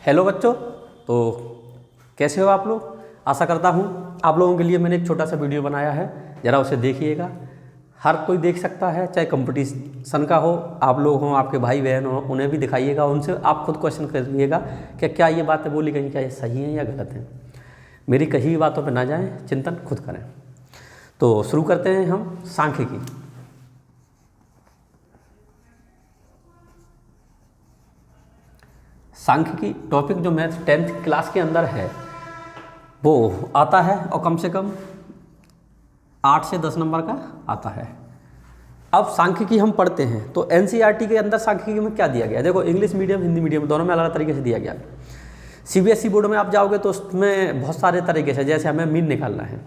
Hello बच्चों, तो कैसे हो आप लोग। आशा करता हूँ आप लोगों के लिए मैंने एक छोटा सा वीडियो बनाया है, ज़रा उसे देखिएगा। हर कोई देख सकता है, चाहे कंपटीशन का हो, आप लोग हों, आपके भाई बहन हो, उन्हें भी दिखाइएगा। उनसे आप खुद क्वेश्चन करिएगा कि क्या ये बातें बोली गई, क्या ये सही है या गलत है। मेरी कही हुई बातों पर ना जाएं, चिंतन खुद करें। तो शुरू करते हैं हम सांख्यिकी। सांख्यिकी टॉपिक जो मैथ 10th क्लास के अंदर है वो आता है, और कम से कम 8 से 10 नंबर का आता है। अब सांख्यिकी हम पढ़ते हैं तो एनसीईआरटी के अंदर सांख्यिकी में क्या दिया गया है। देखो, इंग्लिश मीडियम हिंदी मीडियम दोनों में अलग अलग तरीके से दिया गया है। सीबीएसई बोर्ड में आप जाओगे तो उसमें बहुत सारे तरीके से, जैसे हमें मीन निकालना है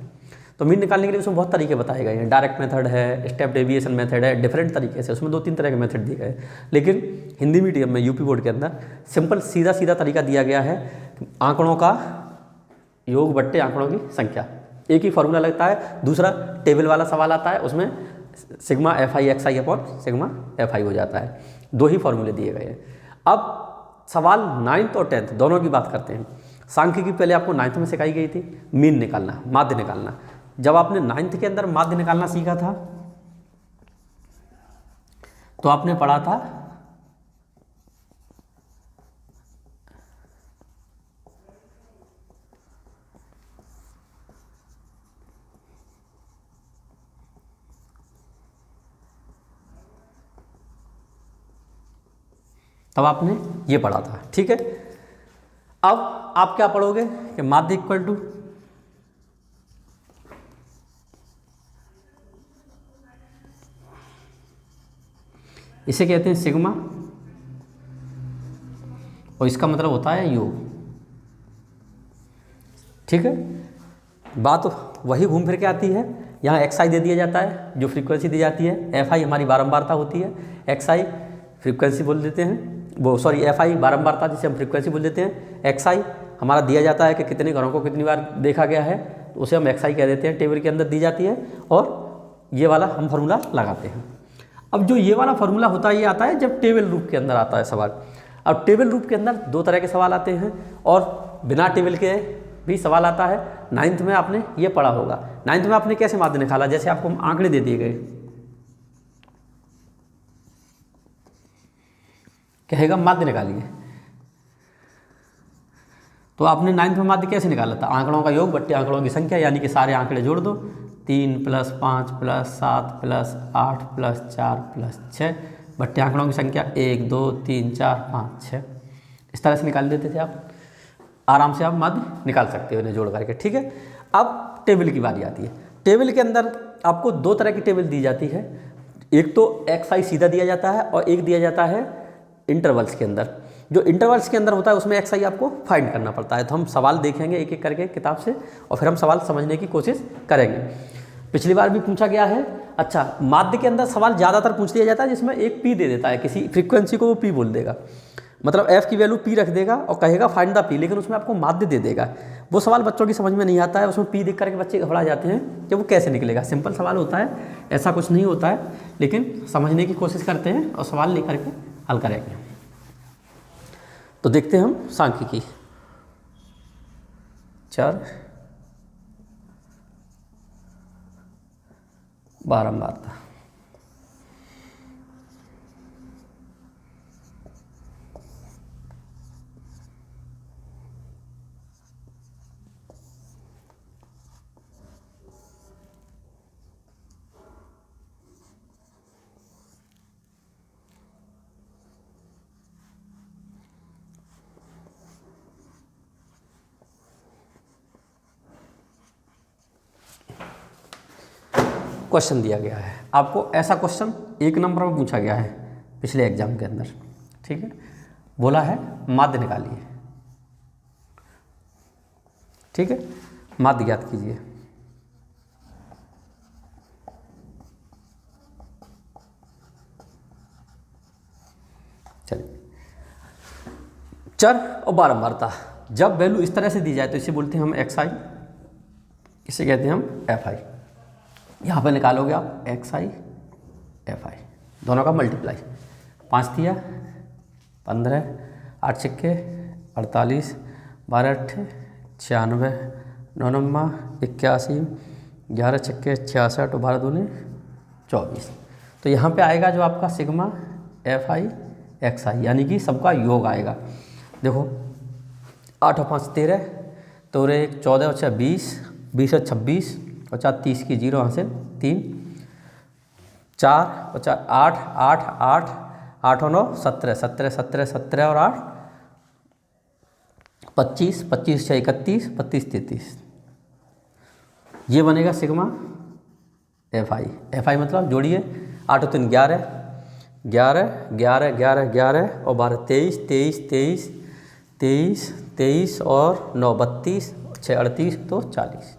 तो मीन निकालने के लिए उसमें बहुत तरीके बताए गए हैं। डायरेक्ट मेथड है, स्टेप डेविएशन मेथड है, डिफरेंट तरीके से उसमें 2-3 तरह के मेथड दिए गए। लेकिन हिंदी मीडियम में यूपी बोर्ड के अंदर सिंपल सीधा सीधा तरीका दिया गया है, आंकड़ों का योग बट्टे आंकड़ों की संख्या। एक ही फॉर्मूला लगता है। दूसरा टेबल वाला सवाल आता है, उसमें sigma FI XI upon sigma FI हो जाता है। 2 ही फॉर्मूले दिए गए हैं। अब सवाल 9th और 10th दोनों की बात करते हैं। सांख्यिकी पहले आपको 9th में सिखाई गई थी, मीन निकालना, माध्य निकालना। जब आपने 9th के अंदर माध्य निकालना सीखा था तो आपने पढ़ा था तब आपने ये पढ़ा था, ठीक है। अब आप क्या पढ़ोगे कि माध्य इक्वल टू इसे कहते हैं सिग्मा, और इसका मतलब होता है योग, ठीक है। बात वही घूम फिर के आती है। यहाँ XI दे दिया जाता है जो फ्रीक्वेंसी दी जाती है, FI हमारी बारंबारता होती है, XI फ्रीक्वेंसी बोल देते हैं, FI बारंबारता जिसे हम फ्रीक्वेंसी बोल देते हैं। XI हमारा दिया जाता है कि कितने घरों को कितनी बार देखा गया है, तो उसे हम XI कह देते हैं, टेबल के अंदर दी जाती है, और ये वाला हम फार्मूला लगाते हैं। अब जो ये वाला फार्मूला होता है ये आता है जब टेबल रूप के अंदर आता है सवाल। अब टेबल रूप के अंदर 2 तरह के सवाल आते हैं, और बिना टेबल के भी सवाल आता है। 9th में आपने ये पढ़ा होगा। 9th में आपने कैसे माध्य निकाला, जैसे आपको आंकड़े दे दिए गए, कहेगा माध्य निकालिए, तो आपने 9th में माध्य कैसे निकाला था, आंकड़ों का योग बट्टे आंकड़ों की संख्या, यानी कि सारे आंकड़े जोड़ दो। 3 + 5 + 7 + 8 + 4 + 6 बट्टे आंकड़ों की संख्या 1 2 3 4 5 6। इस तरह से निकाल देते थे आप। आराम से आप माध्य निकाल सकते हो इन्हें जोड़ करके, ठीक है। अब टेबल की बारी आती है। टेबल के अंदर आपको 2 तरह की टेबल दी जाती है। एक तो XI सीधा दिया जाता है, और एक दिया जाता है इंटरवल्स के अंदर। जो इंटरवल्स के अंदर होता है उसमें XI आपको फाइंड करना पड़ता है। तो हम सवाल देखेंगे एक एक करके किताब से, और फिर हम सवाल समझने की कोशिश करेंगे। पिछली बार भी पूछा गया है। अच्छा, माध्य के अंदर सवाल ज़्यादातर पूछ लिया जाता है जिसमें एक P दे देता है, किसी फ्रीक्वेंसी को वो P बोल देगा, मतलब F की वैल्यू P रख देगा और कहेगा फाइंड द P, लेकिन उसमें आपको माध्य दे देगा। वो सवाल बच्चों की समझ में नहीं आता है, उसमें P देख करके बच्चे घबरा जाते हैं कि वो कैसे निकलेगा। सिंपल सवाल होता है, ऐसा कुछ नहीं होता है, लेकिन समझने की कोशिश करते हैं और सवाल लेकर के हल करेंगे। तो देखते हैं हम सांख्यिकी। चर बारंबारता। क्वेश्चन दिया गया है आपको, ऐसा क्वेश्चन 1 नंबर में पूछा गया है पिछले एग्जाम के अंदर, ठीक है। बोला है माध्य निकालिए, ठीक है, माध्य ज्ञात कीजिए। चलिए, चर और बारंबारता जब वैल्यू इस तरह से दी जाए तो इसे बोलते हैं हम XI, इसे कहते हैं हम FI। यहाँ पे निकालोगे आप XI FI, दोनों का मल्टीप्लाई। 5 दिया 15, 8 सिक्के 48, 12 अट्ठे 96, 9 नम्मा 81, 11 छक्के 66 और 12 दूनी 24। तो यहाँ पे आएगा जो आपका सिग्मा FI XI यानी कि सबका योग आएगा। देखो 8 और 5 13, तो 14 और 6 20, 20 और 26 और 4 30 की 0 यहाँ से 3, 4 और 4 8 8 8 8 और 9 17 17 17 17 और 8 25 25 6 31 32 33। ये बनेगा सिग्मा FI मतलब जोड़िए 8 और 3 11 11 11 11 11 और 12 23 23 23 23 23 और 9 32 6 38 तो 40,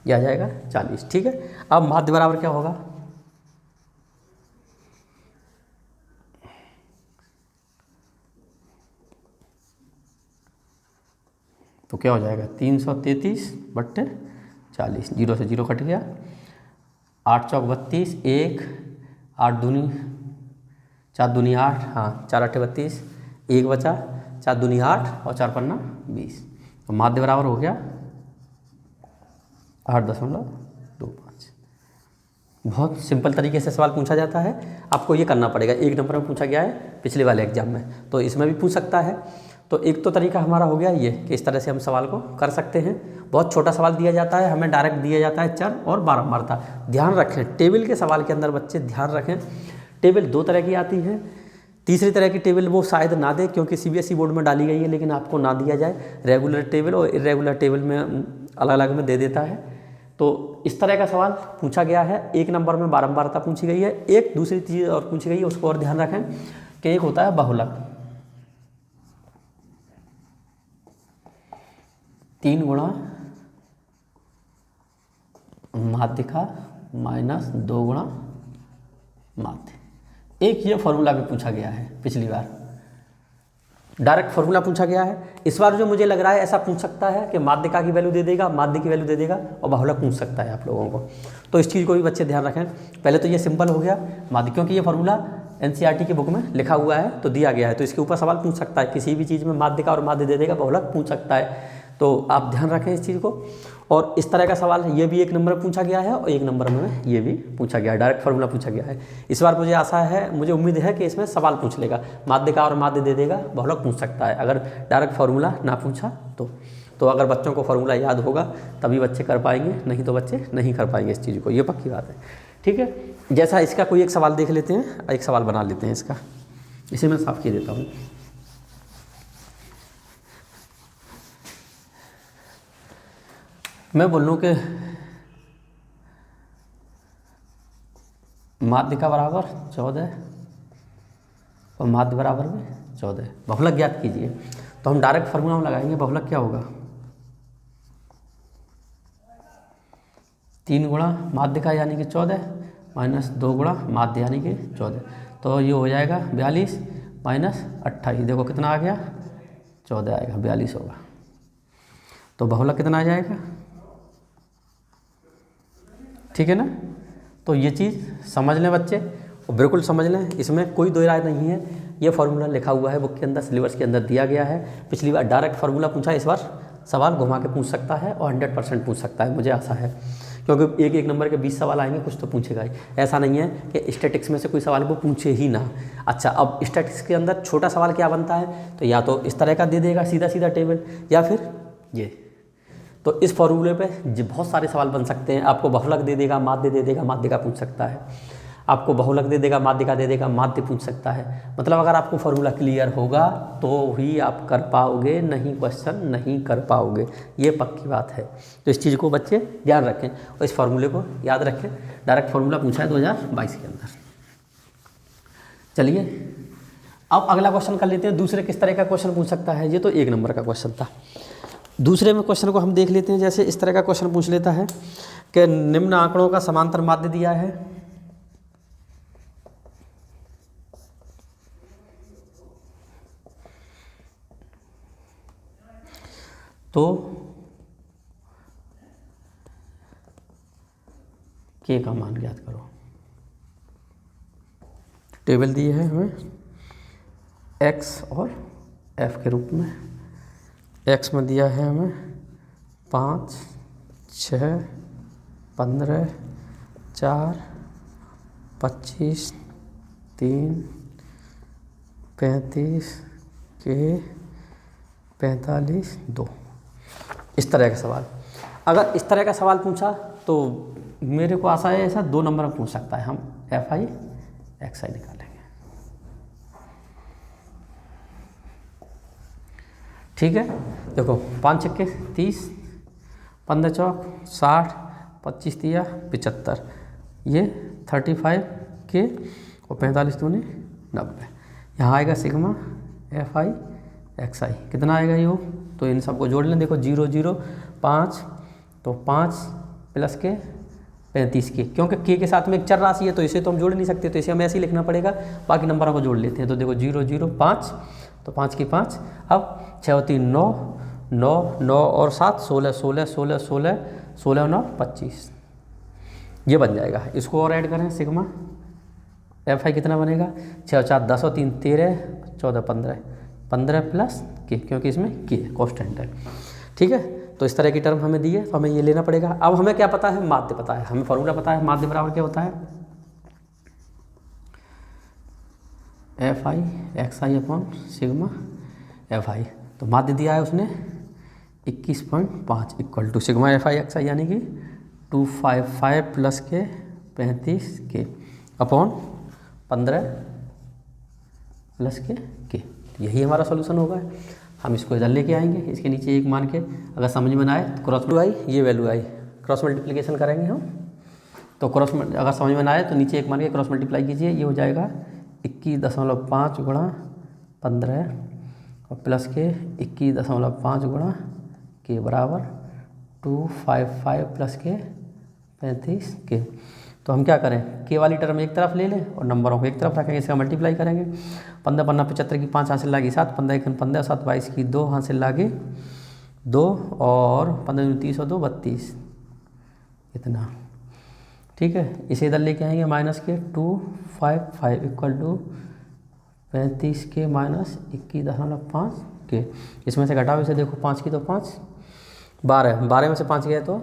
यह आ जाएगा 40। ठीक है, अब माध्य बराबर क्या होगा? तो क्या हो जाएगा 333/40, 0 से 0 कट गया, 8 चौक 32, 1 8 दूनी 4 दूनी 8, हाँ 4 अट्ठे 32, 1 बचा, 4 दूनी 8 और 4 पन्ना 20। तो माध्य बराबर हो गया 8.25। बहुत सिंपल तरीके से सवाल पूछा जाता है, आपको ये करना पड़ेगा। 1 नंबर में पूछा गया है पिछले वाले एग्जाम में, तो इसमें भी पूछ सकता है। तो एक तो तरीका हमारा हो गया ये कि इस तरह से हम सवाल को कर सकते हैं। बहुत छोटा सवाल दिया जाता है, हमें डायरेक्ट दिया जाता है चर और बारंबारता। ध्यान रखें टेबल के सवाल के अंदर बच्चे ध्यान रखें, टेबल 2 तरह की आती है। तीसरी तरह की टेबल वो शायद ना दे क्योंकि CBSE बोर्ड में डाली गई है, लेकिन आपको ना दिया जाए। रेगुलर टेबल और इरेगुलर टेबल में अलग अलग में दे देता है। तो इस तरह का सवाल पूछा गया है। 1 नंबर में बारंबारता पूछी गई है। एक दूसरी चीज़ और पूछी गई है, उसको और ध्यान रखें कि एक होता है बहुलक, 3 गुणा माध्यिका माइनस 2 गुणा माध्य। एक ये फॉर्मूला भी पूछा गया है, पिछली बार डायरेक्ट फॉर्मूला पूछा गया है। इस बार जो मुझे लग रहा है ऐसा पूछ सकता है कि माध्यिका की वैल्यू दे देगा, माध्य की वैल्यू दे देगा और बहुलक पूछ सकता है आप लोगों को। तो इस चीज़ को भी बच्चे ध्यान रखें। पहले तो ये सिंपल हो गया माध्य, क्योंकि ये फॉर्मूला NCERT की बुक में लिखा हुआ है तो दिया गया है, तो इसके ऊपर सवाल पूछ सकता है। किसी भी चीज़ में माध्यिका और माध्य दे देगा, बहुलक पूछ सकता है। तो आप ध्यान रखें इस चीज़ को। और इस तरह का सवाल है, ये भी 1 नंबर में पूछा गया है और 1 नंबर में ये भी पूछा गया है, डायरेक्ट फार्मूला पूछा गया है। इस बार मुझे आशा है, मुझे उम्मीद है कि इसमें सवाल पूछ लेगा, माध्यिका और माध्य दे देगा, बहुलक पूछ सकता है अगर डायरेक्ट फार्मूला ना पूछा तो अगर बच्चों को फार्मूला याद होगा तभी बच्चे कर पाएंगे, नहीं तो बच्चे नहीं कर पाएंगे इस चीज़ को, ये पक्की बात है। ठीक है, जैसा इसका कोई एक सवाल देख लेते हैं, एक सवाल बना लेते हैं इसका, इसे मैं साफ किए देता हूँ। मैं बोल लूँ कि माध्यिका बराबर 14 और माध्य बराबर में 14, बहुलक ज्ञात कीजिए। तो हम डायरेक्ट फार्मूला में लगाएंगे, बहुलक क्या होगा 3 गुणा माध्यिका यानी कि 14 माइनस 2 गुणा माध्य यानी कि 14। तो ये हो जाएगा 42 माइनस 28, देखो कितना आ गया 14 आएगा, 42 होगा। तो बहुलक कितना आ जाएगा, ठीक है ना। तो ये चीज़ समझ लें बच्चे, और बिल्कुल समझ लें, इसमें कोई दो राय नहीं है। ये फार्मूला लिखा हुआ है बुक के अंदर, सिलेबस के अंदर दिया गया है। पिछली बार डायरेक्ट फार्मूला पूछा, इस बार सवाल घुमा के पूछ सकता है और 100% पूछ सकता है, मुझे आशा है। क्योंकि एक नंबर के 20 सवाल आएंगे, कुछ तो पूछेगा ही। ऐसा नहीं है कि स्टैटिक्स में से कोई सवाल वो पूछे ही ना। अच्छा, अब स्टैटिक्स के अंदर छोटा सवाल क्या बनता है, तो या तो इस तरह का दे देगा सीधा सीधा टेबल, या फिर ये। तो इस फॉर्मूले पे बहुत सारे सवाल बन सकते हैं। आपको बहुलक दे देगा, माध्य दे देगा, माध्यिका पूछ सकता है। आपको बहुलक दे देगा, माध्यिका दे देगा, माध्य पूछ सकता है। मतलब अगर आपको फॉर्मूला क्लियर होगा तो ही आप कर पाओगे, नहीं क्वेश्चन नहीं कर पाओगे, ये पक्की बात है। तो इस चीज़ को बच्चे ध्यान रखें और इस फार्मूले को याद रखें। डायरेक्ट फार्मूला पूछा है 2022 के अंदर। चलिए अब अगला क्वेश्चन कर लेते हैं। दूसरे किस तरह का क्वेश्चन पूछ सकता है, ये तो 1 नंबर का क्वेश्चन था। दूसरे में क्वेश्चन को हम देख लेते हैं। जैसे इस तरह का क्वेश्चन पूछ लेता है कि निम्न आंकड़ों का समांतर माध्य दिया है, तो के का मान ज्ञात करो। टेबल दी है हमें x और f के रूप में, एक्स में दिया है हमें 5, 6, 15, 4, 25, 3, 35 के 45, 2। इस तरह का सवाल। अगर इस तरह का सवाल पूछा तो मेरे को आशा है ऐसा 2 नंबर में पूछ सकता है। हम FI XI निकालेंगे। ठीक है, देखो 5 छक्के 30, 15 चौक 60, 25 तिया 75, ये 35 के और 45 दूनी 90। यहाँ आएगा सिग्मा FI XI कितना आएगा योग, तो इन सबको जोड़ लें। देखो 0 0 5, तो 5 प्लस के 35 के, क्योंकि के साथ में एक चर राशि है तो इसे तो हम जोड़ नहीं सकते, तो इसे हमें ऐसे ही लिखना पड़ेगा। बाकी नंबरों को जोड़ लेते हैं। तो देखो 0 0 5, तो 5 की 5, अब 6 और 3 9, 9 9 और 7 16 16 16 16 16 और 9 25, ये बन जाएगा। इसको और ऐड करें, सिग्मा FI कितना बनेगा, 6 और 4 10 और 3 13 14 15 15 प्लस के, क्योंकि इसमें के कॉन्स्टेंट है। ठीक है, तो इस तरह की टर्म हमें दी है, तो हमें ये लेना पड़ेगा। अब हमें क्या पता है, माध्य पता है, हमें फॉर्मूला पता है। माध्य बराबर क्या होता है, FI XI upon sigma FI। तो माध्य दिया है उसने 21.5 equal to sigma FI XI यानी कि 255 प्लस के 35 के अपॉन 15 प्लस के। यही हमारा सॉल्यूशन होगा। हम इसको इधर लेके आएंगे, इसके नीचे 1 मान के, अगर समझ में ना आए तो क्रॉस वैल्यू आई, ये वैल्यू आई, क्रॉस मल्टीप्लिकेशन करेंगे हम। तो क्रॉस अगर समझ में ना आए तो नीचे 1 मान के क्रॉस मल्टीप्लाई कीजिए, ये हो जाएगा 21.5 गुणा 15 और प्लस के 21.5 गुणा के बराबर 255 प्लस के 35 के। तो हम क्या करें, के वाली टर्म एक तरफ ले लें और नंबरों को एक तरफ रखेंगे, इसका मल्टीप्लाई करेंगे। 15 15 75 की 5 हासिल लागी 7, 15 1 15 7 22 की 2 हासिल लागी 2 और 15 30 और 2 32 इतना। ठीक है, इसे इधर लेके आएंगे माइनस के 255 इक्वल टू 35 के माइनस 21.5 के। इसमें से घटाओ, इसे देखो 5 की तो 5, 12 में से 5 गए तो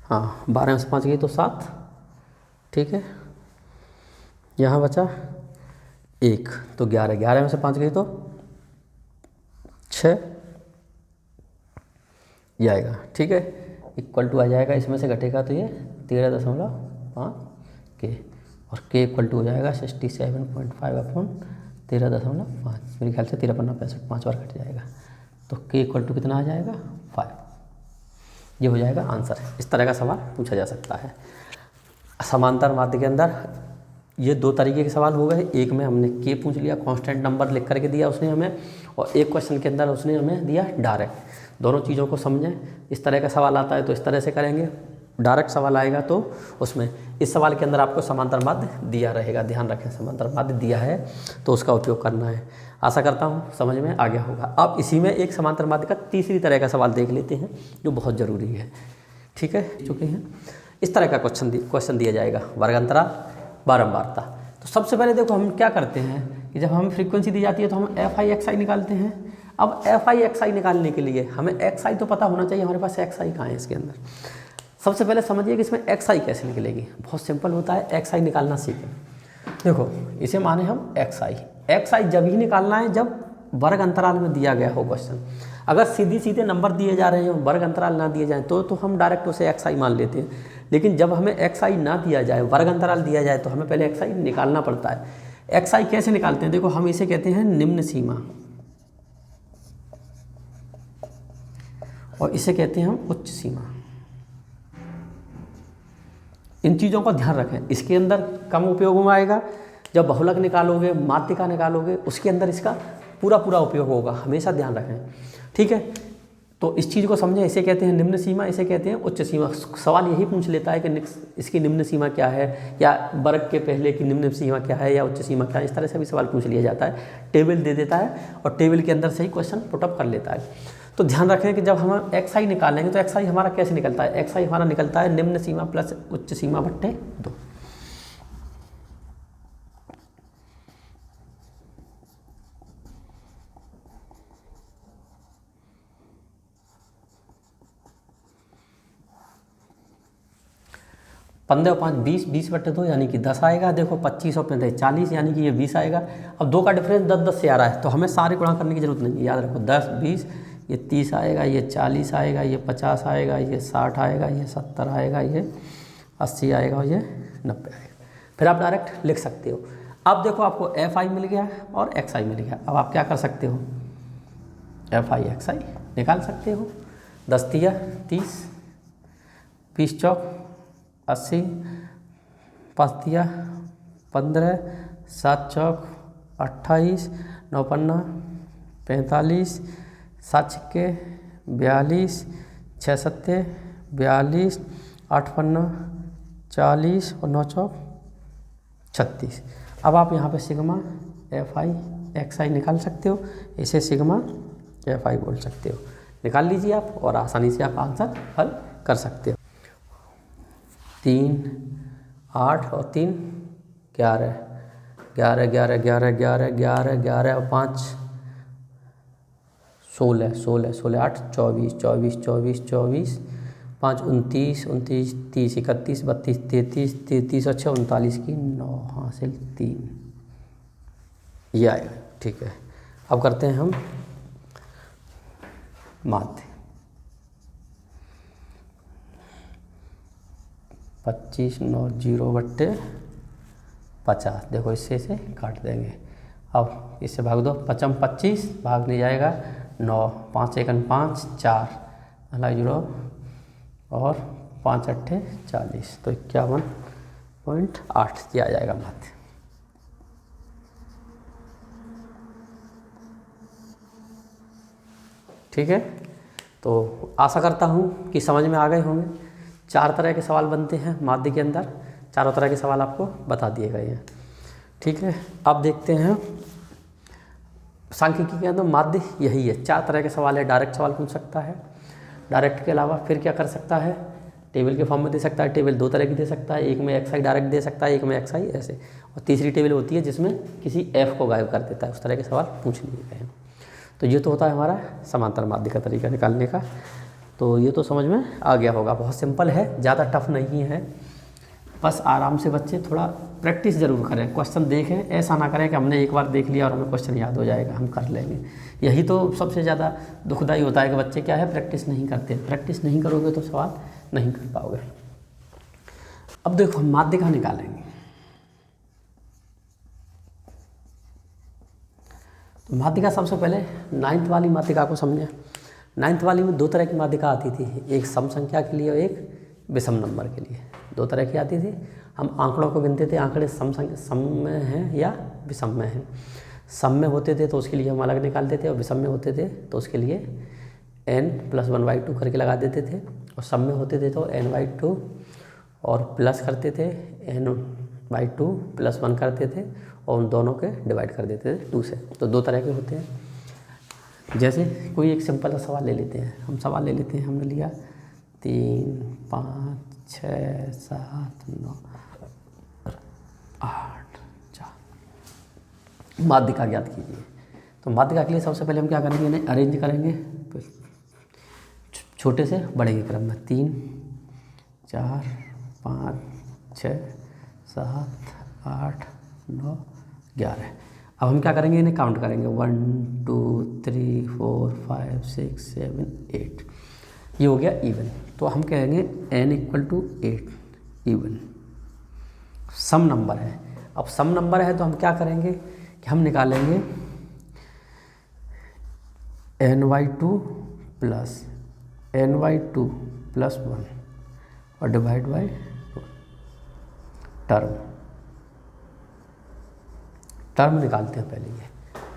हाँ 12 में से 5 गई तो 7। ठीक है, यहाँ बचा 1 तो 11 में से 5 गई तो 6 ये आएगा। ठीक है, इक्वल टू आ जाएगा, इसमें से घटेगा तो ये 13.5 के, और के इक्वल टू हो जाएगा 67.5 अपॉन 13.5। मेरे ख्याल से 13 पन्ना 65 5 बार कट जाएगा, तो के इक्वल टू कितना आ जाएगा 5। ये हो जाएगा आंसर। इस तरह का सवाल पूछा जा सकता है समांतर माध्य के अंदर। ये 2 तरीके के सवाल हो गए। एक में हमने के पूछ लिया, कांस्टेंट नंबर लिख करके दिया उसने हमें, और एक क्वेश्चन के अंदर उसने हमें दिया डायरेक्ट। दोनों चीज़ों को समझें। इस तरह का सवाल आता है तो इस तरह से करेंगे, डायरेक्ट सवाल आएगा तो उसमें इस सवाल के अंदर आपको समांतर माध्य दिया रहेगा। ध्यान रखें, समांतर माध्य दिया है तो उसका उपयोग करना है। आशा करता हूँ समझ में आ गया होगा। अब इसी में एक समांतर माध्य का तीसरी तरह का सवाल देख लेते हैं जो बहुत ज़रूरी है। ठीक है, चुके हैं। इस तरह का क्वेश्चन दिया जाएगा, वर्ग अंतराल, बारंबारता। तो सबसे पहले देखो हम क्या करते हैं कि जब हमें फ्रीक्वेंसी दी जाती है तो हम FI XI निकालते हैं। अब FI XI निकालने के लिए हमें XI तो पता होना चाहिए, हमारे पास XI कहाँ है इसके अंदर। सबसे पहले समझिए कि इसमें XI कैसे निकलेगी। बहुत सिंपल होता है, XI निकालना सीखें। देखो इसे माने हम XI जब ही निकालना है जब वर्ग अंतराल में दिया गया हो क्वेश्चन। अगर सीधे नंबर दिए जा रहे हो, वर्ग अंतराल ना दिए जाए तो हम डायरेक्ट उसे XI मान लेते हैं। लेकिन जब हमें XI ना दिया जाए, वर्ग अंतराल दिया जाए, तो हमें पहले XI निकालना पड़ता है। XI कैसे निकालते हैं, देखो हम इसे कहते हैं निम्न सीमा और इसे कहते हैं हम उच्च सीमा। इन चीज़ों का ध्यान रखें। इसके अंदर कम उपयोग में आएगा, जब बहुलक निकालोगे, माध्यिका निकालोगे, उसके अंदर इसका पूरा उपयोग होगा। हमेशा ध्यान रखें। ठीक है, तो इस चीज़ को समझें। इसे कहते हैं निम्न सीमा, इसे कहते हैं उच्च सीमा। सवाल यही पूछ लेता है कि इसकी निम्न सीमा क्या है, या वर्ग के पहले की निम्न सीमा क्या है, या उच्च सीमा क्या है। इस तरह से भी सवाल पूछ लिया जाता है। टेबल दे देता है और टेबल के अंदर से ही क्वेश्चन पुटअप कर लेता है। तो ध्यान रखें कि जब हम XI निकालेंगे तो XI हमारा कैसे निकलता है। XI हमारा निकलता है निम्न सीमा प्लस उच्च सीमा बट्टे 2। 15 और 5 20, 20/2 यानी कि 10 आएगा। देखो 25 और 35 40 यानी कि ये 20 आएगा। अब 2 का डिफरेंस 10-10 से आ रहा है, तो हमें सारे गुणा करने की जरूरत नहीं है। याद रखो 10 20, ये 30 आएगा, ये 40 आएगा, ये 50 आएगा, ये 60 आएगा, ये 70 आएगा, ये 80 आएगा और ये 90 आएगा। फिर आप डायरेक्ट लिख सकते हो। अब देखो आपको FI मिल गया और XI मिल गया। अब आप क्या कर सकते हो, FI XI निकाल सकते हो। 10 तिया 30, 20 चौक 80, 5 तिया 15, 7 चौक 28, 9 पन्ना 45, 7 छिक्के 42, 6 सत्ते 42, 8 पन्ना 40 और 9 चौक 36। अब आप यहाँ पे सिग्मा FI XI निकाल सकते हो, इसे सिग्मा FI बोल सकते हो। निकाल लीजिए आप और आसानी से आप आंसर हल कर सकते हो। 3 8 और 3 11, 11 11 11 11 11 11 और 5 16 16 16 8 24 24 24 24 5 29 29 30 31 32 33 33 और 6 39 की 9 हासिल 3, ये आएगा। ठीक है, अब करते हैं हम माध्य। 25 9 0/50। देखो इससे से काट देंगे। अब इससे भाग दो, 5 25 भाग नहीं जाएगा 9, 5 1 5 4 0 और 5 8 40, तो 51.8 ये आ जाएगा माध्य। ठीक है, तो आशा करता हूँ कि समझ में आ गए होंगे। 4 तरह के सवाल बनते हैं माध्य के अंदर, चारों तरह के सवाल आपको बता दिए गए हैं। ठीक है, अब देखते हैं सांख्यिकी के अंदर माध्य यही है। 4 तरह के सवाल है। डायरेक्ट सवाल पूछ सकता है, डायरेक्ट के अलावा फिर क्या कर सकता है, टेबल के फॉर्म में दे सकता है। टेबल 2 तरह की दे सकता है, एक में XI डायरेक्ट दे सकता है, एक में XI ऐसे, और तीसरी टेबल होती है जिसमें किसी F को गायब कर देता है। उस तरह के सवाल पूछ लिए गए हैं। तो ये तो होता है हमारा समांतर माध्य का तरीका निकालने का। तो ये तो समझ में आ गया होगा, बहुत सिंपल है, ज़्यादा टफ नहीं है। बस आराम से बच्चे थोड़ा प्रैक्टिस ज़रूर करें, क्वेश्चन देखें। ऐसा ना करें कि हमने एक बार देख लिया और हमें क्वेश्चन याद हो जाएगा, हम कर लेंगे। यही तो सबसे ज़्यादा दुखदाई होता है कि बच्चे क्या है, प्रैक्टिस नहीं करते। प्रैक्टिस नहीं करोगे तो सवाल नहीं कर पाओगे। अब देखो हम माध्य का निकालेंगे। तो माध्यिका सबसे पहले 9th वाली माध्यिका को समझें। 9th वाली में 2 तरह की माध्यिका आती थी, एक सम संख्या के लिए और एक विषम नंबर के लिए। 2 तरह की आती थी। हम आंकड़ों को गिनते थे, आंकड़े सम में हैं या विषम में हैं। सम में होते थे तो उसके लिए हम अलग निकालते थे, और विषम में होते थे तो उसके लिए n+1/2 करके लगा देते थे। और सम में होते थे तो n/2 और प्लस करते थे, n/2 + 1 करते थे और उन दोनों के डिवाइड कर देते थे 2 से। तो 2 तरह के होते हैं। जैसे कोई एक सिंपल सा सवाल ले लेते हैं, हम सवाल ले लेते हैं, हमने लिया 3 5 6 7 9 8 4। माध्यिका ज्ञात कीजिए। तो माध्यिका के लिए सबसे पहले हम क्या करेंगे, इन्हें अरेंज करेंगे छोटे से बड़े के क्रम में। 3 4 5 6 7 8 9 11। अब हम क्या करेंगे, इन्हें काउंट करेंगे 1 2 3 4 5 6 7 8। ये हो गया इवन। तो हम कहेंगे n = 8 इवन। सम नंबर है। अब सम नंबर है तो हम क्या करेंगे कि हम निकालेंगे n/2 + n/2 + 1 और डिवाइड बाय टर्म निकालते हैं पहले। ये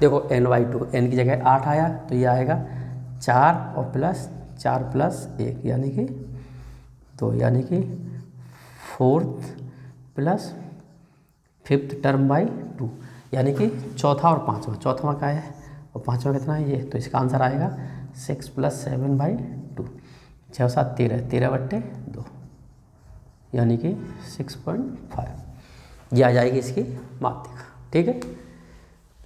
देखो n/2, n की जगह 8 आया तो ये आएगा 4 और प्लस 4 + 1 यानी कि 2, यानी कि 4th + 5th टर्म बाई 2, यानी कि चौथा और पाँचवा। चौथवा क्या है और पाँचवा कितना है, ये। तो इसका आंसर आएगा 6 + 7/2। 6 और 7 13, 13/2 यानी कि 6.5। ये आ जाएगी इसकी माध्यिका। ठीक है।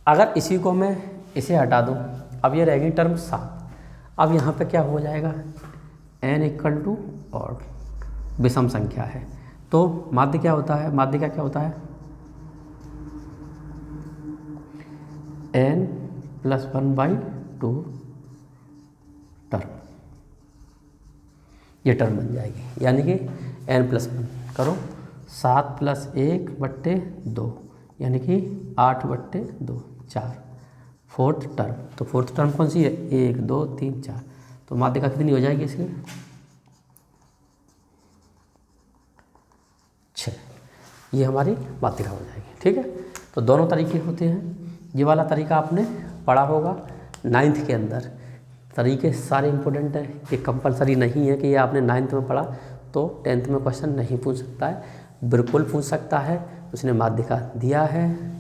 अगर इसी को मैं इसे हटा दूँ, अब ये रहेगी टर्म 7। अब यहाँ पे क्या हो जाएगा, n = और विषम संख्या है तो माध्य क्या होता है, माध्य का क्या होता है, n+1/2 टर्म, ये टर्म बन जाएगी, यानी कि n+1 करो 7+1/2 यानी कि 8/2 4 फोर्थ टर्म। तो फोर्थ टर्म कौन सी है, 1 2 3 4, तो माध्यिका कितनी हो जाएगी इसकी 6, ये हमारी माध्यिका हो जाएगी। ठीक है, तो दोनों तरीके होते हैं। ये वाला तरीका आपने पढ़ा होगा 9th के अंदर, तरीके सारे इंपॉर्टेंट हैं, ये कंपलसरी नहीं है कि ये आपने 9th में पढ़ा तो 10th में क्वेश्चन नहीं पूछ सकता है, बिल्कुल पूछ सकता है। उसने माध्यिका दिया है,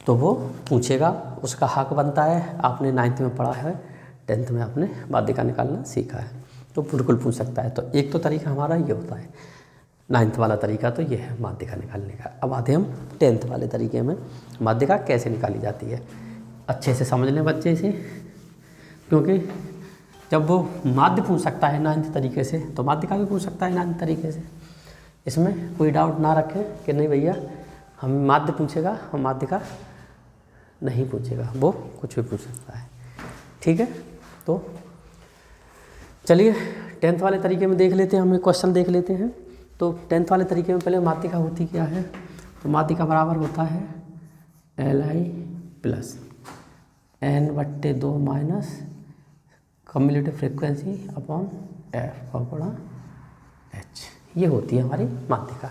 तो वो पूछेगा, उसका हक बनता है। आपने 9th में पढ़ा है, 10th में आपने माध्यिका निकालना सीखा है, तो बिल्कुल पूछ सकता है। तो एक तो तरीका हमारा ये होता है 9th वाला तरीका, तो ये है माध्यिका निकालने का। अब आते हम 10th वाले तरीके में, माध्यिका कैसे निकाली जाती है। अच्छे से समझ लें बच्चे इसे, क्योंकि जब वो माध्य पूछ सकता है 9th तरीके से, तो माध्यिका भी पूछ सकता है 9th तरीके से। इसमें कोई डाउट ना रखें कि नहीं भैया हम माध्य पूछेगा, हम माध्यिका नहीं पूछेगा, वो कुछ भी पूछ सकता है। ठीक है, तो चलिए 10th वाले तरीके में देख लेते हैं, हम एक क्वेश्चन देख लेते हैं। तो 10th वाले तरीके में पहले माध्यिका होती क्या है, तो माध्यिका बराबर होता है Li plus n/2 minus cumulative frequency upon f और h, ये होती है हमारी माध्यिका।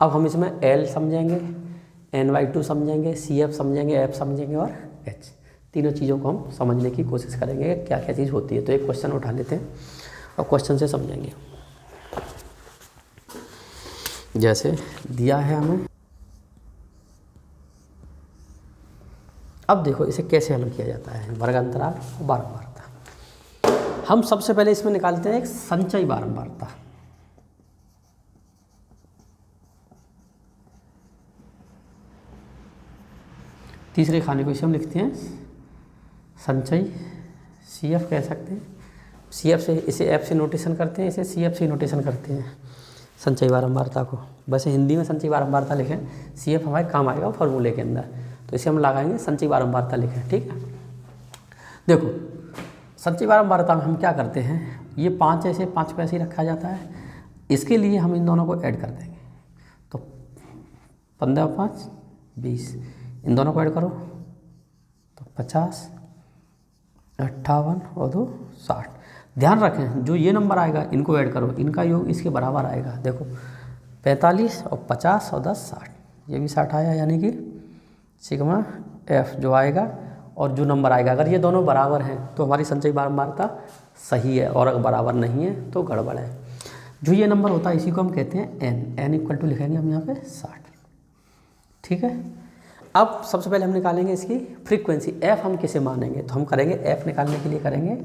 अब हम इसमें L समझेंगे, n/2 समझेंगे, CF समझेंगे, F समझेंगे और H, तीनों चीज़ों को हम समझने की कोशिश करेंगे क्या क्या चीज़ होती है। तो एक क्वेश्चन उठा लेते हैं और क्वेश्चन से समझेंगे। जैसे दिया है हमें, अब देखो इसे कैसे हल किया जाता है, वर्ग अंतराल और बारंबारता। हम सबसे पहले इसमें निकालते हैं एक संचयी बारंबारता। तीसरे खाने को इसे हम लिखते हैं संचयी, CF कह सकते हैं। CF से इसे F से नोटेशन करते हैं, इसे CF से नोटेशन करते हैं संचयी बारंबारता को। वैसे हिंदी में संचयी बारंबारता लिखें, CF हमारे काम आएगा फॉर्मूले के अंदर, तो इसे हम लगाएंगे संचयी बारंबारता लिखें। ठीक है, देखो संचयी बारंबारता में हम क्या करते हैं, ये 5 ऐसे 5 को ऐसे ही रखा जाता है, इसके लिए हम इन दोनों को ऐड कर देंगे। तो 15 और 5 20, इन दोनों को ऐड करो तो 50, 58 और 2 60। ध्यान रखें जो ये नंबर आएगा इनको ऐड करो, इनका योग इसके बराबर आएगा। देखो 45 और 50 और 10 60, ये भी 60 आया, यानी कि सिग्मा F जो आएगा और जो नंबर आएगा, अगर ये दोनों बराबर हैं तो हमारी संचयी बारंबारता सही है, और अगर बराबर नहीं है तो गड़बड़ है। जो ये नंबर होता है इसी को हम कहते हैं n इक्वल टू लिखेंगे हम यहाँ पे 60। ठीक है, अब सबसे पहले हम निकालेंगे इसकी फ्रीक्वेंसी, f हम किसे मानेंगे, तो हम करेंगे f निकालने के लिए करेंगे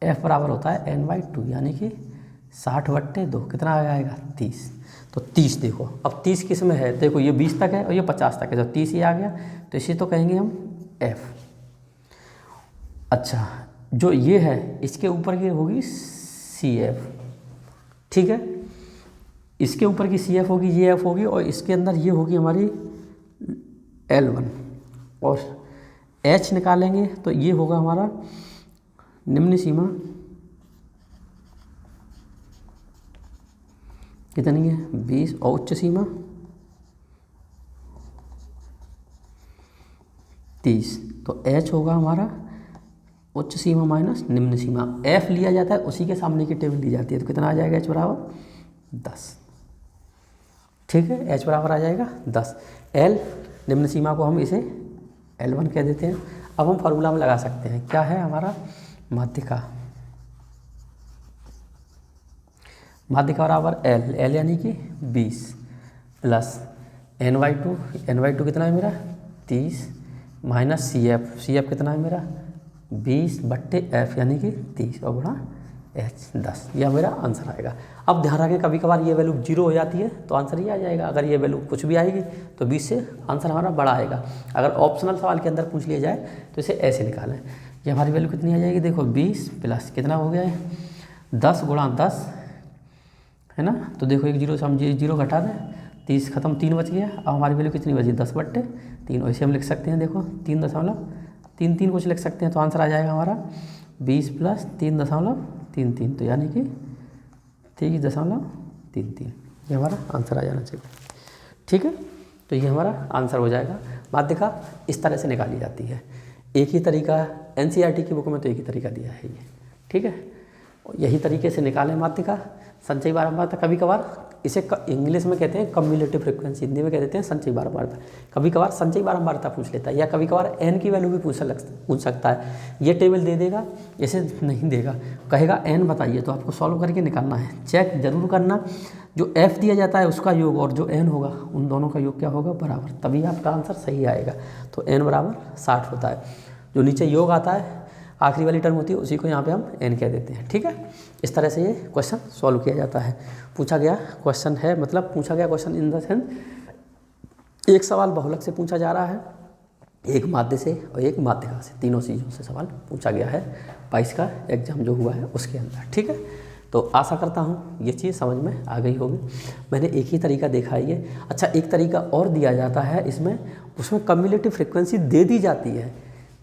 f बराबर होता है n/2, यानी कि 60/2 कितना आ जाएगा 30। तो 30 देखो, अब 30 किस में है, देखो ये 20 तक है और ये 50 तक है, तो 30 ही आ गया, तो इसे तो कहेंगे हम f। अच्छा, जो ये है इसके ऊपर की होगी CF। ठीक है, इसके ऊपर की CF होगी, ये F होगी, और इसके अंदर ये होगी हमारी L1, और H निकालेंगे तो ये होगा हमारा निम्न सीमा कितनी है 20, और उच्च सीमा 30। तो H होगा हमारा उच्च सीमा माइनस निम्न सीमा, F लिया जाता है उसी के सामने की टेबल दी जाती है, तो कितना आ जाएगा H बराबर 10। ठीक है, H बराबर आ जाएगा 10। L निम्न सीमा को हम इसे L1 कह देते हैं। अब हम फार्मूला में लगा सकते हैं, क्या है हमारा माध्यिका, माध्यिका बराबर L यानी कि 20 प्लस n/2 कितना है मेरा 30 माइनस CF कितना है मेरा 20/F यानी कि 30 और गुणा H 10, यह मेरा आंसर आएगा। अब ध्यान रखें कभी कभार ये वैल्यू 0 हो जाती है तो आंसर ये आ जाएगा, अगर ये वैल्यू कुछ भी आएगी तो 20 से आंसर हमारा बड़ा आएगा। अगर ऑप्शनल सवाल के अंदर पूछ लिया जाए तो इसे ऐसे निकालें, ये हमारी वैल्यू कितनी आ जाएगी, देखो 20 प्लस कितना हो गया है 10 गुणा 10 है ना। तो देखो एक जीरो से हम जीरो घटा दें, 30 खत्म, 3 बच गया। अब हमारी वैल्यू कितनी बची 10/3। वैसे हम लिख सकते हैं, देखो 3.33 कुछ लिख सकते हैं। तो आंसर आ जाएगा हमारा 20 प्लस 3.33, तो यानी कि 30.33, ये हमारा आंसर आ जाना चाहिए। ठीक है, तो ये हमारा आंसर हो जाएगा। माध्यिका इस तरह से निकाली जाती है। एक ही तरीका एनसीईआरटी की बुक में तो एक ही तरीका दिया है ये। ठीक है, यही तरीके से निकालें माध्यिका। संचयी बारंबारता कभी कभार इसे इंग्लिश में कहते हैं कम्युलेटिव फ्रीक्वेंसी, हिंदी में कह देते हैं संचयी बारंबारता। कभी कभार संचयी बारंबारता पूछ लेता है, या कभी कभार एन की वैल्यू भी पूछ सकता है। ये टेबल दे देगा, ऐसे नहीं देगा, कहेगा एन बताइए, तो आपको सॉल्व करके निकालना है। चेक जरूर करना, जो एफ दिया जाता है उसका योग और जो एन होगा उन दोनों का योग क्या होगा, बराबर, तभी आपका आंसर सही आएगा। तो एन बराबर 60 होता है। जो नीचे योग आता है आखिरी वाली टर्म होती है उसी को यहाँ पे हम एन कह देते हैं। ठीक है, इस तरह से ये क्वेश्चन सॉल्व किया जाता है। पूछा गया क्वेश्चन है, मतलब पूछा गया क्वेश्चन इन द सेंस एक सवाल बहुलक से पूछा जा रहा है, एक माध्य से और एक माध्यिका से, तीनों चीज़ों से सवाल पूछा गया है 22 का एग्जाम जो हुआ है उसके अंदर। ठीक है, तो आशा करता हूँ ये चीज़ समझ में आ गई होगी। मैंने एक ही तरीका देखा है ये। अच्छा, एक तरीका और दिया जाता है इसमें, उसमें कम्युलेटिव फ्रिक्वेंसी दे दी जाती है।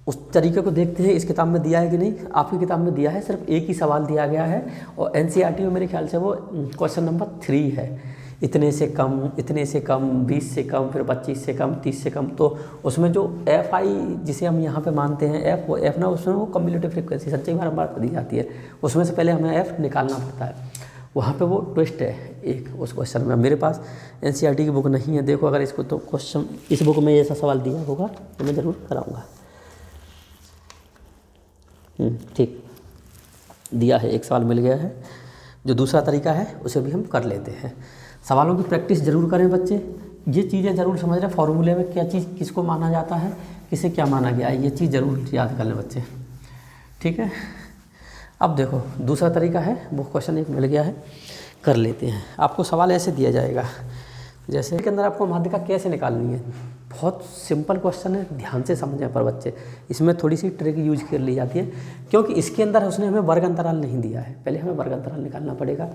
उस तरीके को देखते हैं, इस किताब में दिया है कि नहीं। आपकी किताब में दिया है, सिर्फ एक ही सवाल दिया गया है और एनसीईआरटी में मेरे ख्याल से वो क्वेश्चन नंबर 3 है। इतने से कम, इतने से कम, 20 से कम, फिर 25 से कम, 30 से कम। तो उसमें जो एफ आई जिसे हम यहाँ पे मानते हैं एफ, वो एफ ना, उसमें वो कम्युलेटिव फ्रिक्वेंसी संचयी बारंबारता दी जाती है। उसमें से पहले हमें एफ निकालना पड़ता है, वहाँ पे वो ट्विस्ट है एक उस क्वेश्चन में। मेरे पास एनसीईआरटी की बुक नहीं है, देखो अगर इसको तो क्वेश्चन इस बुक में ऐसा सवाल दिया होगा तो मैं ज़रूर कराऊँगा। ठीक, दिया है, एक सवाल मिल गया है। जो दूसरा तरीका है उसे भी हम कर लेते हैं। सवालों की प्रैक्टिस जरूर करें बच्चे, ये चीज़ें ज़रूर समझ रहे, फॉर्मूले में क्या चीज़ किसको माना जाता है, किसे क्या माना गया है, ये चीज़ ज़रूर याद कर लें बच्चे। ठीक है, अब देखो दूसरा तरीका है, वो क्वेश्चन एक मिल गया है, कर लेते हैं। आपको सवाल ऐसे दिया जाएगा, जैसे के अंदर आपको माध्यिका कैसे निकालनी है। बहुत सिंपल क्वेश्चन है, ध्यान से समझें पर बच्चे। इसमें थोड़ी सी ट्रिक यूज कर ली जाती है, क्योंकि इसके अंदर उसने हमें वर्ग अंतराल नहीं दिया है। पहले हमें वर्ग अंतराल निकालना पड़ेगा,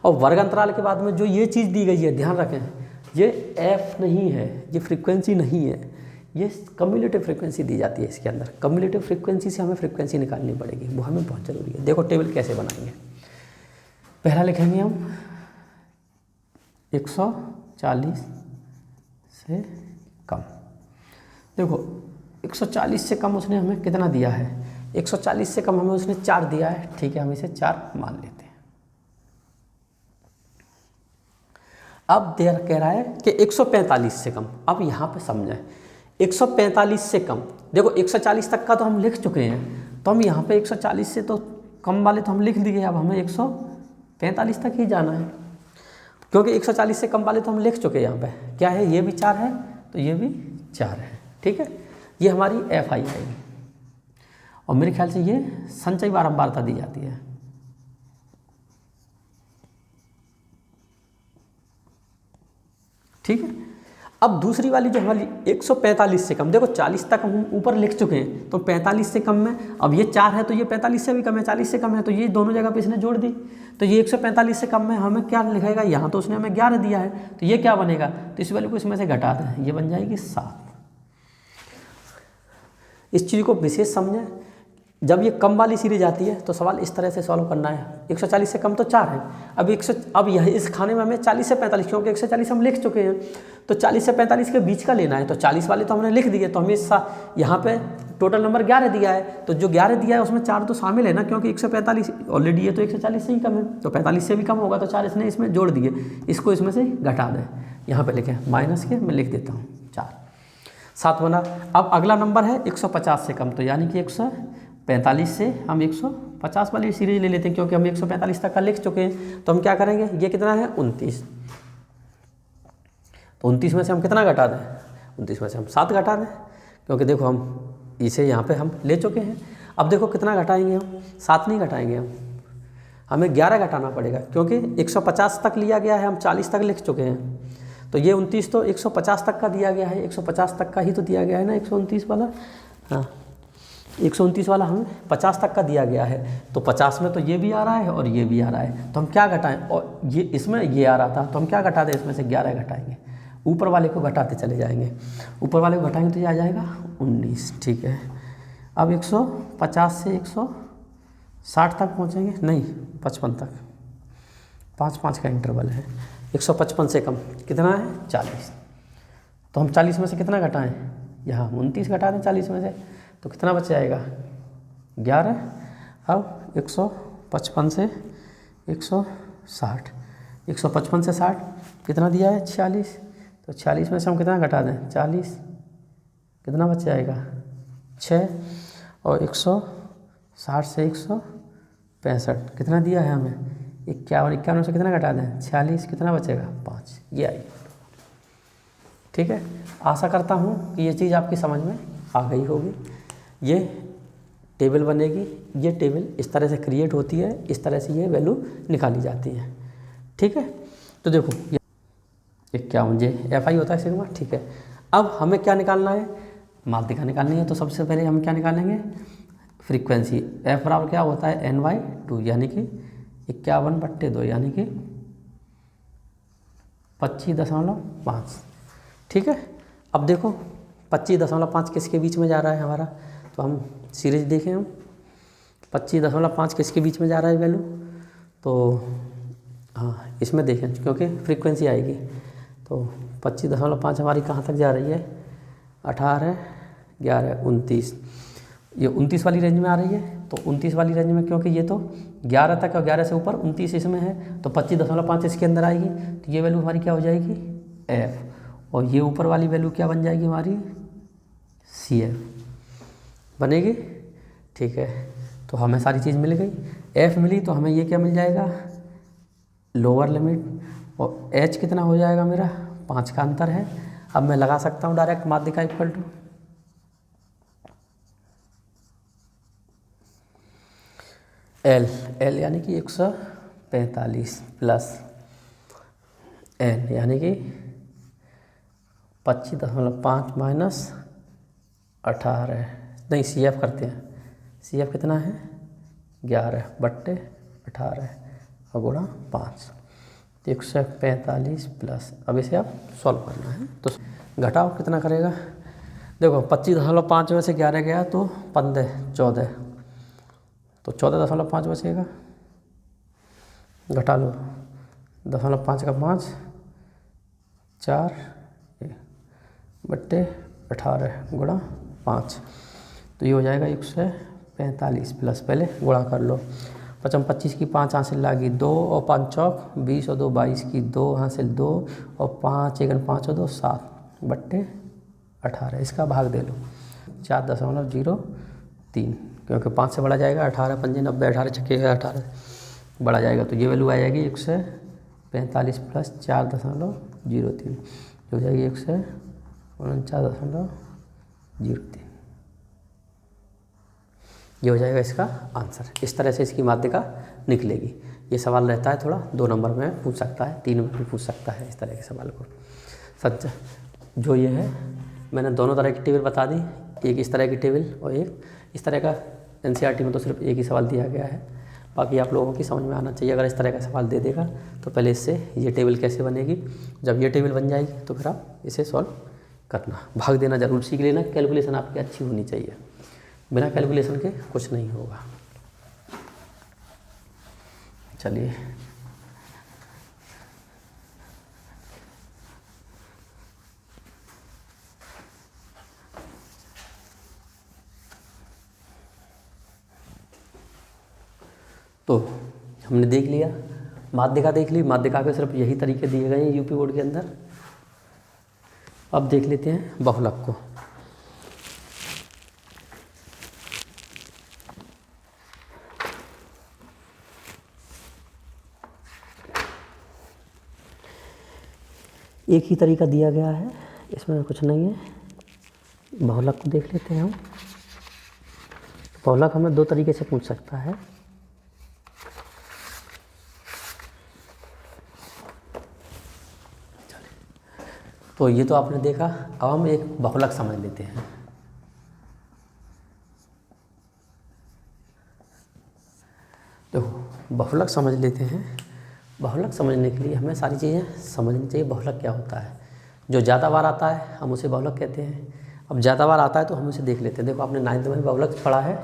और वर्ग अंतराल के बाद में जो ये चीज़ दी गई है, ध्यान रखें, ये एफ नहीं है, ये फ्रीक्वेंसी नहीं है, ये कम्युलेटिव फ्रीक्वेंसी दी जाती है इसके अंदर। कम्युलेटिव फ्रीक्वेंसी से हमें फ्रीक्वेंसी निकालनी पड़ेगी, वो हमें बहुत ज़रूरी है। देखो टेबल कैसे बनाएंगे। पहला लिखेंगे हम 140 से कम। देखो 140 से कम उसने हमें कितना दिया है, 140 से कम हमें उसने 4 दिया है। ठीक है, हम इसे 4 मान लेते हैं। अब देर कह रहा है कि 145 से कम। अब यहाँ पे समझें, 145 से कम, देखो 140 तक का तो हम लिख चुके हैं, तो हम यहाँ पे 140 से तो कम वाले तो हम लिख दिए। अब हमें 145 तक ही जाना है, क्योंकि 140 से कम वाले तो हम लिख चुके हैं। यहाँ पे क्या है, ये भी 4 है तो ये भी 4 है। ठीक है, ये हमारी एफ आई आएगी, और मेरे ख्याल से ये संचयी बारंबारता दी जाती है। ठीक है, अब दूसरी वाली जो हमारी 145 से कम, देखो 40 तक हम ऊपर लिख चुके हैं, तो 45 से कम में अब ये 4 है तो ये 45 से भी कम है, 40 से कम है, तो ये दोनों जगह पे इसने जोड़ दी। तो ये 145 से कम में हमें क्या लिखेगा, यहाँ तो उसने हमें 11 दिया है, तो ये क्या बनेगा, तो इस वैल्यू को इसमें से घटा दें, ये बन जाएगी 7। इस चीज़ को विशेष समझें, जब ये कम वाली सीरीज आती है तो सवाल इस तरह से सॉल्व करना है। 140 से कम तो 4 है, अब यह इस खाने में हमें 40 से 45, क्योंकि 140 हम लिख चुके हैं, तो 40 से 45 के बीच का लेना है। तो 40 वाले तो हमने लिख दिए, तो हमें यहाँ पे टोटल नंबर 11 दिया है, तो जो 11 दिया है उसमें 4 तो शामिल है ना, क्योंकि 145 ऑलरेडी है तो 140 से ही कम है, तो 45 से भी कम होगा, तो 4 इसने इसमें जोड़ दिए, इसको इसमें से घटा दें। यहाँ पे लिखें माइनस के, मैं लिख देता हूँ 4, 7 बना। अब अगला नंबर है 150 से कम, तो यानी कि 145 से हम 150 वाली सीरीज ले लेते हैं, क्योंकि हम 145 तक का लिख चुके हैं। तो हम क्या करेंगे, ये कितना है 29, तो 29 में से हम कितना घटा दें, 29 में से हम 7 घटा दें, क्योंकि देखो हम इसे यहाँ पे हम ले चुके हैं। अब देखो कितना घटाएंगे हम, 7 नहीं घटाएंगे हमें 11 घटाना पड़ेगा, क्योंकि 150 तक लिया गया है, हम 40 तक लिख चुके हैं। तो ये 29 तो 150 तक का दिया गया है, 150 तक का ही तो दिया गया है ना, 129 वाला। हाँ, 129 वाला हमें 50 तक का दिया गया है, तो 50 में तो ये भी आ रहा है और ये भी आ रहा है, तो हम क्या घटाएं, और ये इसमें ये आ रहा था तो हम क्या घटा दें, इसमें से 11 घटाएंगे, ऊपर वाले को घटाते चले जाएंगे, ऊपर वाले को घटाएंगे तो ये आ जाएगा 19। ठीक है, अब 150 से 160 तक पहुँचेंगे, नहीं 55 तक, 5 का इंटरवल है। 155 से कम कितना है 40, तो हम 40 में से कितना घटाएं, यहाँ 29 घटा दें 40 में से, तो कितना बच जाएगा 11। अब 155 से 160, 155 से 60 कितना दिया है 46, तो 46 में से हम कितना घटा दें 40, कितना बच जाएगा 6, और 160 से 165 कितना दिया है हमें 51, 51 से कितना घटा दें 46, कितना बचेगा 5, ये आई। ठीक है, आशा करता हूँ कि ये चीज़ आपकी समझ में आ गई होगी। ये टेबल बनेगी, ये टेबल इस तरह से क्रिएट होती है, इस तरह से ये वैल्यू निकाली जाती है। ठीक है, तो देखो ये 51 जे FI होता है सिग्मा। ठीक है, अब हमें क्या निकालना है, माध्यिका निकालनी है, तो सबसे पहले हम क्या निकालेंगे, फ्रीक्वेंसी। F बराबर क्या होता है N/2, यानी कि 51/2, यानी कि 25.5। ठीक है, अब देखो 25.5 किसके बीच में जा रहा है हमारा, तो हम सीरीज देखें, हम 25.5 किसके बीच में जा रहा है वैल्यू, तो हाँ इसमें देखें क्योंकि फ्रीक्वेंसी आएगी, तो 25.5 हमारी कहाँ तक जा रही है 18, 11, 29, ये 29 वाली रेंज में आ रही है, तो 29 वाली रेंज में क्योंकि ये तो 11 तक और 11 से ऊपर 29 इसमें है, तो 25.5 इसके अंदर आएगी, तो ये वैल्यू हमारी क्या हो जाएगी F, और ये ऊपर वाली वैल्यू क्या बन जाएगी हमारी CF बनेगी। ठीक है, तो हमें सारी चीज़ मिल गई, F मिली, तो हमें ये क्या मिल जाएगा लोअर लिमिट, और H कितना हो जाएगा मेरा 5 का अंतर है। अब मैं लगा सकता हूँ डायरेक्ट माध्यिका इक्वल टू L यानी कि 145 प्लस N यानी कि 25.5 माइनस 18, नहीं CF करते हैं, CF कितना है 11/18 और गुणा 5, 145 प्लस, अब इसे आप सॉल्व करना है, तो घटाओ कितना करेगा, देखो 25.5 में से 11 गया तो 15, 14, तो 14.5 बचेगा, घटा लो 0.5 का 5, 4/18 गुणा 5, तो ये हो जाएगा 145 प्लस, पहले गुणा कर लो, 25 की 5 हासिल लागी 2 और 5 चौक 20 और 2 22 की 2 हासिल 2 और 5 1 5 और 2 7/18, इसका भाग दे लो 4.03, क्योंकि 5 से बढ़ा जाएगा 18 पंजे 90, 18 छक्के 18 बढ़ा जाएगा, तो ये वैल्यू आ जाएगी 145 प्लस 4.03, हो जाएगी 149.03, ये हो जाएगा इसका आंसर। इस तरह से इसकी माध्यिका निकलेगी। ये सवाल रहता है थोड़ा 2 नंबर में पूछ सकता है, 3 में भी पूछ सकता है इस तरह के सवाल को। सच जो ये है मैंने दोनों तरह की टेबल बता दी, एक इस तरह की टेबल और एक इस तरह का। NCERT में तो सिर्फ एक ही सवाल दिया गया है, बाकी आप लोगों की समझ में आना चाहिए। अगर इस तरह का सवाल दे देगा तो पहले इससे ये टेबल कैसे बनेगी, जब ये टेबल बन जाएगी तो फिर आप इसे सॉल्व करना, भाग देना जरूर सीख लेना। कैलकुलेशन आपकी अच्छी होनी चाहिए, बिना कैलकुलेशन के कुछ नहीं होगा। चलिए तो हमने देख लिया, माध्यिका देख ली, माध्यिका के सिर्फ यही तरीके दिए गए हैं यूपी बोर्ड के अंदर। अब देख लेते हैं बहुलक को। एक ही तरीका दिया गया है, इसमें कुछ नहीं है। बहुलक को देख लेते हैं हम। बहुलक हमें 2 तरीके से पूछ सकता है। तो ये तो आपने देखा, अब हम एक बहुलक समझ लेते हैं। देखो बहुलक समझ लेते हैं। बहुलक समझने के लिए हमें सारी चीज़ें समझनी चाहिए। बहुलक क्या होता है? जो ज़्यादा बार आता है हम उसे बहुलक कहते हैं। अब ज़्यादा बार आता है तो हम उसे देख लेते हैं। देखो आपने 9th में बहुलक पढ़ा है,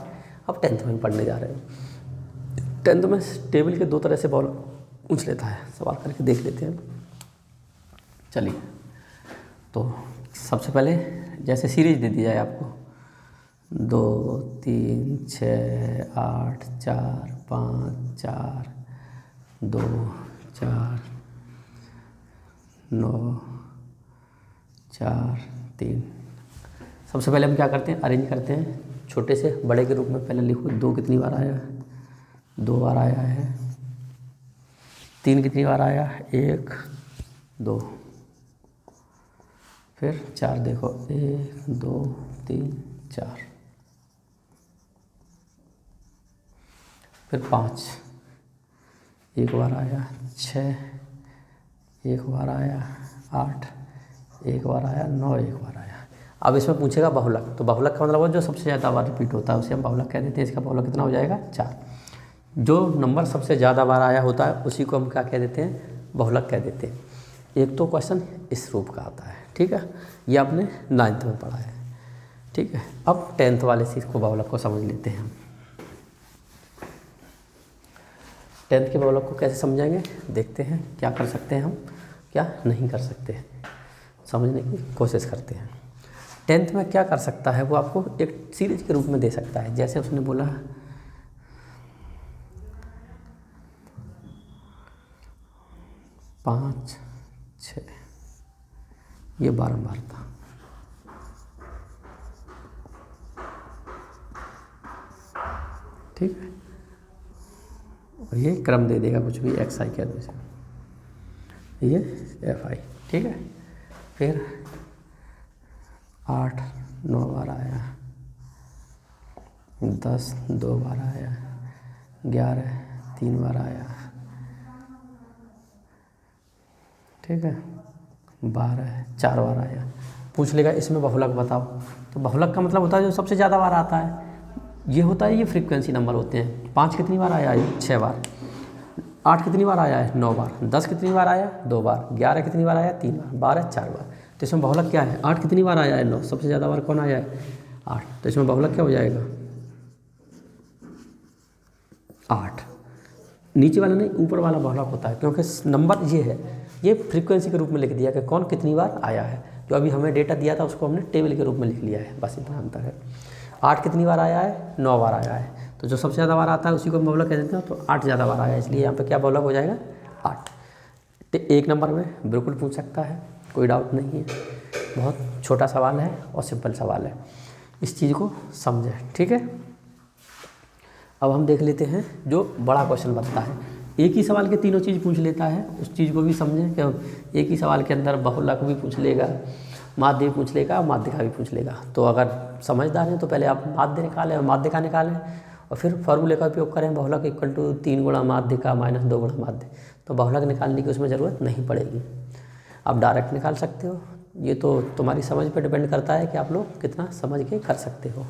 अब 10th में पढ़ने जा रहे हैं। 10th में टेबल के 2 तरह से बहुलक पूछ लेता है, सवाल करके देख लेते हैं। चलिए, तो सबसे पहले जैसे सीरीज दे दी जाए आपको 2 3 6 8 4 5 4 2 4 9 4 3। सबसे पहले हम क्या करते हैं, अरेंज करते हैं छोटे से बड़े के रूप में। पहले लिखो 2 कितनी बार आया, 2 बार आया है। 3 कितनी बार आया, 1 2। फिर 4 देखो 1 2 3 4। फिर 5 1 बार आया, 6 1 बार आया, 8 1 बार आया, 9 1 बार आया। अब इसमें पूछेगा बहुलक, तो बहुलक का मतलब वो जो सबसे ज़्यादा बार रिपीट होता है उसे हम बहुलक कह देते हैं। इसका बहुलक कितना हो जाएगा, 4। जो नंबर सबसे ज़्यादा बार आया होता है उसी को हम क्या कह देते हैं, बहुलक कह देते हैं। एक तो क्वेश्चन इस रूप का आता है, ठीक है, ये आपने 9th में पढ़ा है, ठीक है। अब 10th वाले चीज़ को बहुलक को समझ लेते हैं हम। 10th के बहुलक को कैसे समझेंगे, देखते हैं क्या कर सकते हैं हम, क्या नहीं कर सकते हैं, समझने की कोशिश करते हैं। 10th में क्या कर सकता है, वो आपको एक सीरीज के रूप में दे सकता है। जैसे उसने बोला 5 6, ये बारंबार था, ठीक है। और ये क्रम दे देगा कुछ भी, एक्स आई कह दो इसे, ये एफ आई, ठीक है। फिर 8 9 बार आया, 10 2 बार आया, 11 3 बार आया, ठीक है। 12 4 बार आया। पूछ लेगा इसमें बहुलक बताओ, तो बहुलक का मतलब होता है जो सबसे ज़्यादा बार आता है। ये होता है, ये फ्रीक्वेंसी नंबर होते हैं। 5 कितनी बार आया है, 6 बार। 8 कितनी बार आया है, 9 बार। 10 कितनी बार आया, 2 बार। 11 कितनी बार आया, 3 बार। 12 4 बार। तो इसमें बहुलक क्या है, 8 कितनी बार आया है, 9। सबसे ज़्यादा बार कौन आया है, 8। तो इसमें बहुलक क्या हो जाएगा, 8। नीचे वाला नहीं, ऊपर वाला बहुलक होता है, क्योंकि नंबर ये है, ये फ्रीक्वेंसी के रूप में लिख दिया कि कौन कितनी बार आया है। जो अभी हमें डेटा दिया था उसको हमने टेबल के रूप में लिख लिया है, बस इतना अंतर है। 8 कितनी बार आया है, 9 बार आया है। तो जो सबसे ज़्यादा बार आता है उसी को हम बहुलक कह देते हैं। तो 8 ज़्यादा बार आया है, इसलिए यहाँ पे क्या बहुलक हो जाएगा, 8। तो 1 नंबर में बिल्कुल पूछ सकता है, कोई डाउट नहीं है। बहुत छोटा सवाल है और सिंपल सवाल है, इस चीज़ को समझें, ठीक है। अब हम देख लेते हैं जो बड़ा क्वेश्चन बनता है। एक ही सवाल के तीनों चीज़ पूछ लेता है, उस चीज़ को भी समझें। क्यों, एक ही सवाल के अंदर बहुलक भी पूछ लेगा, माध्य भी पूछ लेगा, माध्यिका भी पूछ लेगा। तो अगर समझदार हैं तो पहले आप माध्य निकालें और माध्यिका निकालें, और फिर फॉर्मूले का उपयोग करें, बहुलक इक्वल टू 3 गुणा माध्यिका माइनस 2 गुणा माध्य। तो बहुलक निकालने की उसमें ज़रूरत नहीं पड़ेगी, आप डायरेक्ट निकाल सकते हो। ये तो तुम्हारी समझ पर डिपेंड करता है कि आप लोग कितना समझ के कर सकते हो।